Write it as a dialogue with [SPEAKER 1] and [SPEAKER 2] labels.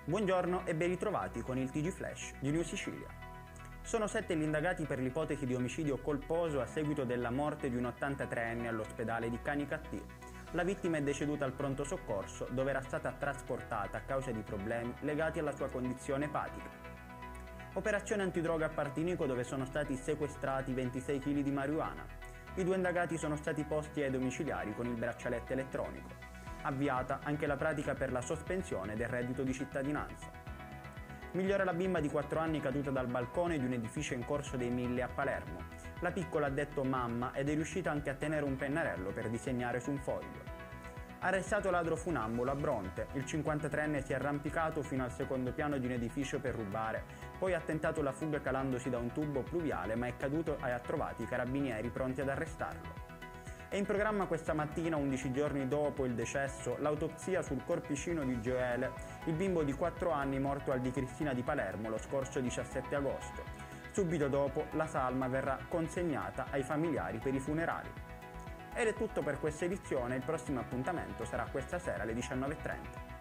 [SPEAKER 1] Buongiorno e ben ritrovati con il TG Flash di New Sicilia. Sono 7 gli indagati per l'ipotesi di omicidio colposo a seguito della morte di un 83enne all'ospedale di Canicattì. La vittima è deceduta al pronto soccorso dove era stata trasportata a causa di problemi legati alla sua condizione epatica. Operazione antidroga a Partinico dove sono stati sequestrati 26 kg di marijuana. I 2 indagati sono stati posti ai domiciliari con il braccialetto elettronico. Avviata anche la pratica per la sospensione del reddito di cittadinanza. Migliora la bimba di 4 anni caduta dal balcone di un edificio in Corso dei Mille a Palermo. La piccola ha detto mamma ed è riuscita anche a tenere un pennarello per disegnare su un foglio. Arrestato ladro funambolo a Bronte, il 53enne si è arrampicato fino al secondo piano di un edificio per rubare, poi ha tentato la fuga calandosi da un tubo pluviale ma è caduto e ha trovato i carabinieri pronti ad arrestarlo. È in programma questa mattina, 11 giorni dopo il decesso, l'autopsia sul corpicino di Gioele, il bimbo di 4 anni morto al di Cristina di Palermo lo scorso 17 agosto. Subito dopo la salma verrà consegnata ai familiari per i funerali. Ed è tutto per questa edizione, il prossimo appuntamento sarà questa sera alle 19:30.